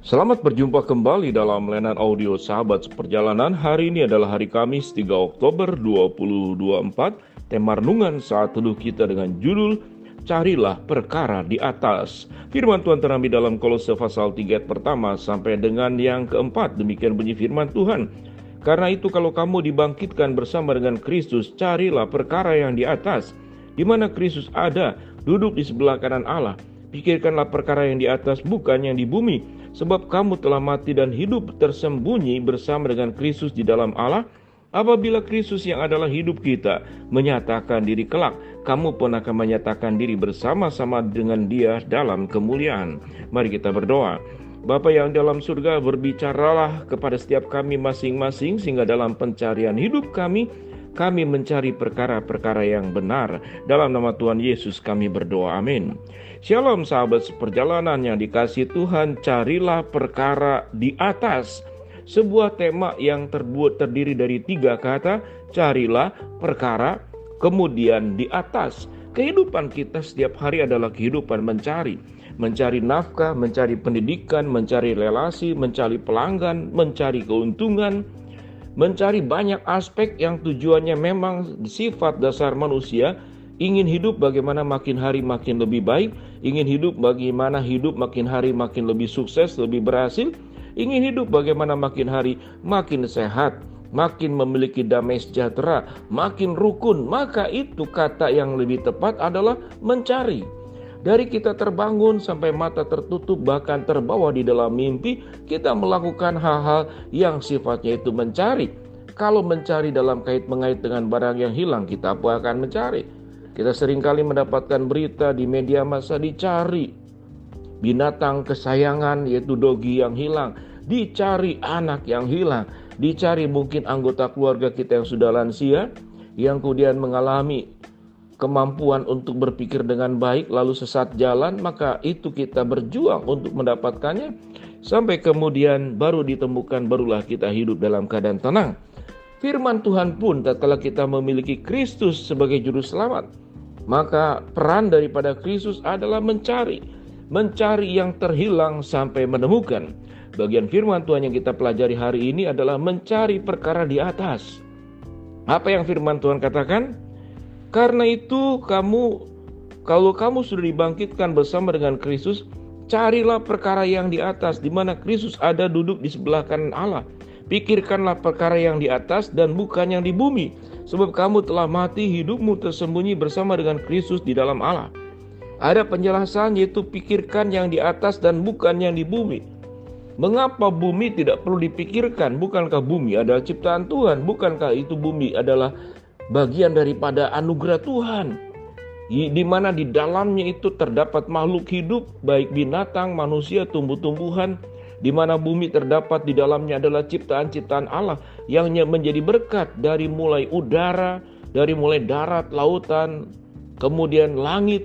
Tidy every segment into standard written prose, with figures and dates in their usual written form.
Selamat berjumpa kembali dalam layanan audio Sahabat Seperjalanan. Hari ini adalah hari Kamis 3 Oktober 2024. Tema renungan saat teduh kita dengan judul Carilah Perkara di Atas. Firman Tuhan terambil dalam Kolose pasal 3 ayat pertama sampai dengan yang keempat. Demikian bunyi firman Tuhan. Karena itu kalau kamu dibangkitkan bersama dengan Kristus, carilah perkara yang di atas, di mana Kristus ada, duduk di sebelah kanan Allah. Pikirkanlah perkara yang di atas, bukan yang di bumi. Sebab kamu telah mati dan hidup tersembunyi bersama dengan Kristus di dalam Allah. Apabila Kristus yang adalah hidup kita menyatakan diri kelak, kamu pun akan menyatakan diri bersama-sama dengan Dia dalam kemuliaan. Mari kita berdoa. Bapa yang dalam surga, berbicaralah kepada setiap kami masing-masing, sehingga dalam pencarian hidup kami mencari perkara-perkara yang benar. Dalam nama Tuhan Yesus kami berdoa, amin. Shalom sahabat seperjalanan yang dikasihi Tuhan, carilah perkara di atas. Sebuah tema yang terdiri dari 3 kata, carilah perkara, kemudian di atas. Kehidupan kita setiap hari adalah kehidupan mencari nafkah, mencari pendidikan, mencari relasi, mencari pelanggan, mencari keuntungan, mencari banyak aspek yang tujuannya memang sifat dasar manusia, ingin hidup bagaimana makin hari makin lebih baik, ingin hidup bagaimana hidup makin hari makin lebih sukses, lebih berhasil, ingin hidup bagaimana makin hari makin sehat, makin memiliki damai sejahtera, makin rukun. Maka itu kata yang lebih tepat adalah mencari. Dari kita terbangun sampai mata tertutup, bahkan terbawa di dalam mimpi, kita melakukan hal-hal yang sifatnya itu mencari. Kalau mencari dalam kait-mengait dengan barang yang hilang, kita pun akan mencari. Kita seringkali mendapatkan berita di media massa, dicari binatang kesayangan yaitu dogi yang hilang, dicari anak yang hilang, dicari mungkin anggota keluarga kita yang sudah lansia, yang kemudian mengalami kemampuan untuk berpikir dengan baik lalu sesat jalan. Maka itu kita berjuang untuk mendapatkannya, sampai kemudian baru ditemukan, barulah kita hidup dalam keadaan tenang. Firman Tuhan pun tatkala kita memiliki Kristus sebagai juru selamat, maka peran daripada Kristus adalah mencari yang terhilang sampai menemukan. Bagian firman Tuhan yang kita pelajari hari ini adalah mencari perkara di atas. Apa yang firman Tuhan katakan? Karena itu kalau kamu sudah dibangkitkan bersama dengan Kristus, carilah perkara yang di atas, di mana Kristus ada duduk di sebelah kanan Allah. Pikirkanlah perkara yang di atas dan bukan yang di bumi. Sebab kamu telah mati, hidupmu tersembunyi bersama dengan Kristus di dalam Allah. Ada penjelasan, yaitu pikirkan yang di atas dan bukan yang di bumi. Mengapa bumi tidak perlu dipikirkan? Bukankah bumi adalah ciptaan Tuhan? Bukankah itu bumi adalah bagian daripada anugerah Tuhan, di mana di dalamnya itu terdapat makhluk hidup, baik binatang, manusia, tumbuh-tumbuhan, di mana bumi terdapat di dalamnya adalah ciptaan-ciptaan Allah yang menjadi berkat, dari mulai udara, dari mulai darat, lautan, kemudian langit,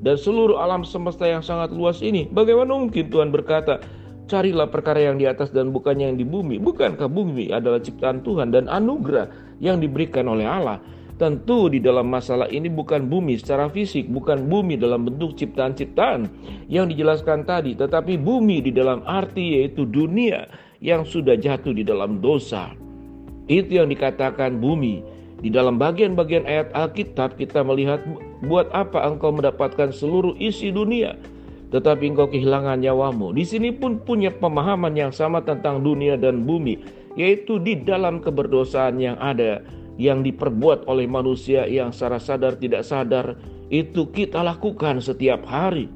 dan seluruh alam semesta yang sangat luas ini. Bagaimana mungkin Tuhan berkata, carilah perkara yang di atas dan bukan yang di bumi? Bukankah bumi adalah ciptaan Tuhan dan anugerah yang diberikan oleh Allah? Tentu di dalam masalah ini bukan bumi secara fisik, bukan bumi dalam bentuk ciptaan-ciptaan yang dijelaskan tadi, tetapi bumi di dalam arti yaitu dunia yang sudah jatuh di dalam dosa. Itu yang dikatakan bumi. Di dalam bagian-bagian ayat Alkitab kita melihat, buat apa engkau mendapatkan seluruh isi dunia tetapi engkau kehilangan nyawamu. Di sini pun punya pemahaman yang sama tentang dunia dan bumi, yaitu di dalam keberdosaan yang ada, yang diperbuat oleh manusia yang secara sadar tidak sadar, itu kita lakukan setiap hari.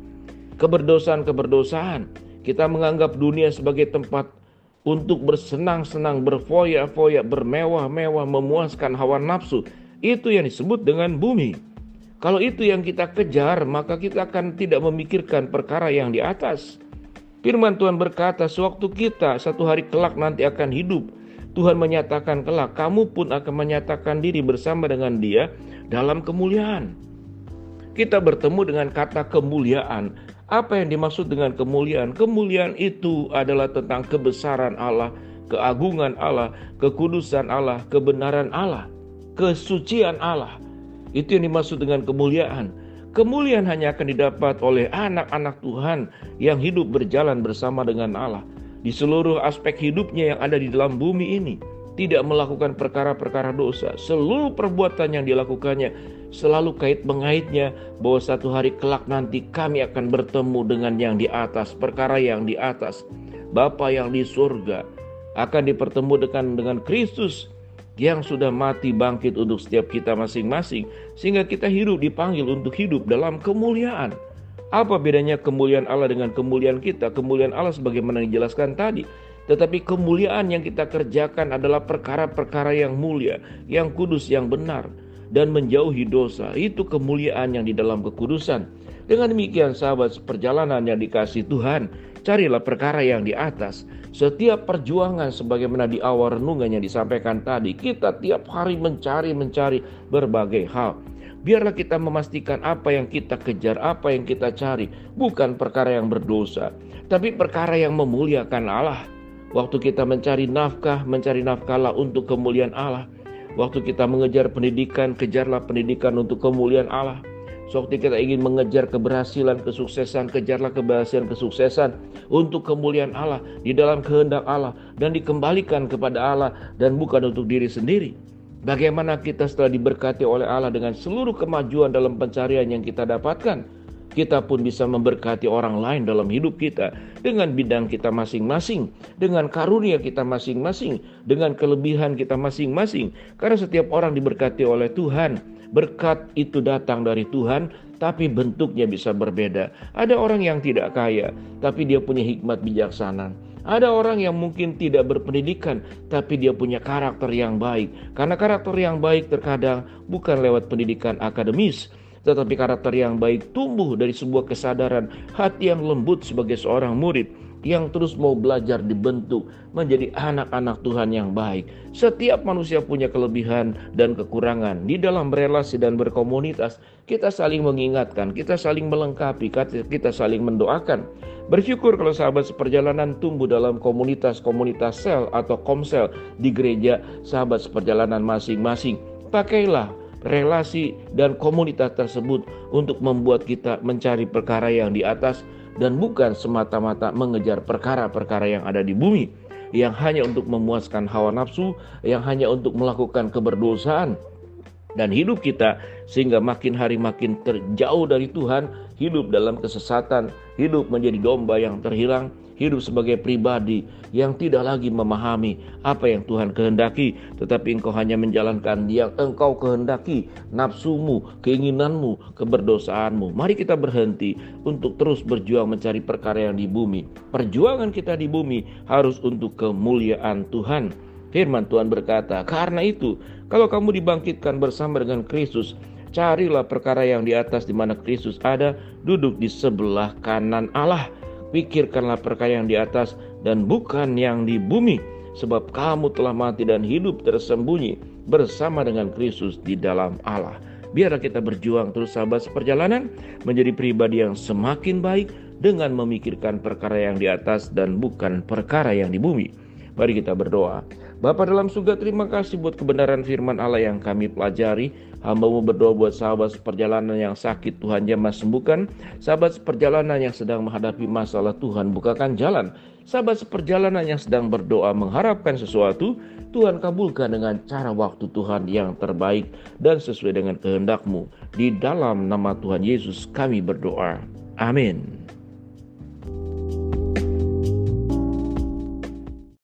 Keberdosaan, kita menganggap dunia sebagai tempat untuk bersenang-senang, berfoya-foya, bermewah-mewah, memuaskan hawa nafsu. Itu yang disebut dengan bumi. Kalau itu yang kita kejar, maka kita akan tidak memikirkan perkara yang di atas. Firman Tuhan berkata, sewaktu kita satu hari kelak nanti akan hidup, Tuhan menyatakan kelak, kamu pun akan menyatakan diri bersama dengan Dia dalam kemuliaan. Kita bertemu dengan kata kemuliaan. Apa yang dimaksud dengan kemuliaan? Kemuliaan itu adalah tentang kebesaran Allah, keagungan Allah, kekudusan Allah, kebenaran Allah, kesucian Allah. Itu yang dimaksud dengan kemuliaan. Kemuliaan hanya akan didapat oleh anak-anak Tuhan yang hidup berjalan bersama dengan Allah. di seluruh aspek hidupnya yang ada di dalam bumi ini, tidak melakukan perkara-perkara dosa. Seluruh perbuatan yang dilakukannya selalu kait mengaitnya bahwa satu hari kelak nanti kami akan bertemu dengan yang di atas, perkara yang di atas. Bapa yang di surga akan dipertemukan dengan Kristus yang sudah mati bangkit untuk setiap kita masing-masing, sehingga kita dipanggil untuk hidup dalam kemuliaan. Apa bedanya kemuliaan Allah dengan kemuliaan kita? Kemuliaan Allah sebagaimana dijelaskan tadi. Tetapi kemuliaan yang kita kerjakan adalah perkara-perkara yang mulia, yang kudus, yang benar, dan menjauhi dosa. Itu kemuliaan yang di dalam kekudusan. Dengan demikian sahabat perjalanan yang dikasihi Tuhan, carilah perkara yang di atas. Setiap perjuangan sebagaimana di awal renungan yang disampaikan tadi, kita tiap hari mencari berbagai hal. Biarlah kita memastikan apa yang kita kejar, apa yang kita cari, bukan perkara yang berdosa, tapi perkara yang memuliakan Allah. Waktu kita mencari nafkahlah untuk kemuliaan Allah. Waktu kita mengejar pendidikan, kejarlah pendidikan untuk kemuliaan Allah. Waktu kita ingin mengejar keberhasilan, kesuksesan, kejarlah keberhasilan, kesuksesan untuk kemuliaan Allah, di dalam kehendak Allah, dan dikembalikan kepada Allah dan bukan untuk diri sendiri. Bagaimana kita setelah diberkati oleh Allah dengan seluruh kemajuan dalam pencarian yang kita dapatkan, kita pun bisa memberkati orang lain dalam hidup kita dengan bidang kita masing-masing, dengan karunia kita masing-masing, dengan kelebihan kita masing-masing. Karena setiap orang diberkati oleh Tuhan. Berkat itu datang dari Tuhan, tapi bentuknya bisa berbeda. Ada orang yang tidak kaya, tapi dia punya hikmat bijaksana. Ada orang yang mungkin tidak berpendidikan, tapi dia punya karakter yang baik. Karena karakter yang baik terkadang bukan lewat pendidikan akademis, tetapi karakter yang baik tumbuh dari sebuah kesadaran hati yang lembut sebagai seorang murid yang terus mau belajar dibentuk menjadi anak-anak Tuhan yang baik. Setiap manusia punya kelebihan dan kekurangan. Di dalam berelasi dan berkomunitas, kita saling mengingatkan, kita saling melengkapi, kita saling mendoakan. Bersyukur kalau sahabat seperjalanan tumbuh dalam komunitas-komunitas sel atau komsel di gereja sahabat seperjalanan masing-masing. Pakailah relasi dan komunitas tersebut untuk membuat kita mencari perkara yang di atas dan bukan semata-mata mengejar perkara-perkara yang ada di bumi, yang hanya untuk memuaskan hawa nafsu, yang hanya untuk melakukan keberdosaan dan hidup kita sehingga makin hari makin terjauh dari Tuhan, hidup dalam kesesatan, hidup menjadi domba yang terhilang, hidup sebagai pribadi yang tidak lagi memahami apa yang Tuhan kehendaki, tetapi engkau hanya menjalankan yang engkau kehendaki, nafsumu, keinginanmu, keberdosaanmu. Mari kita berhenti untuk terus berjuang mencari perkara yang di bumi. Perjuangan kita di bumi harus untuk kemuliaan Tuhan. Firman Tuhan berkata, karena itu kalau kamu dibangkitkan bersama dengan Kristus, carilah perkara yang di atas di mana Kristus ada, duduk di sebelah kanan Allah. Pikirkanlah perkara yang di atas dan bukan yang di bumi, sebab kamu telah mati dan hidup tersembunyi bersama dengan Kristus di dalam Allah. Biarlah kita berjuang terus sahabat seperjalanan menjadi pribadi yang semakin baik dengan memikirkan perkara yang di atas dan bukan perkara yang di bumi. Mari kita berdoa. Bapa dalam surga, terima kasih buat kebenaran firman Allah yang kami pelajari. Hamba-Mu berdoa buat sahabat seperjalanan yang sakit, Tuhan jamah sembuhkan. Sahabat seperjalanan yang sedang menghadapi masalah, Tuhan bukakan jalan. Sahabat seperjalanan yang sedang berdoa mengharapkan sesuatu, Tuhan kabulkan dengan cara waktu Tuhan yang terbaik dan sesuai dengan kehendak-Mu. Di dalam nama Tuhan Yesus kami berdoa. Amin.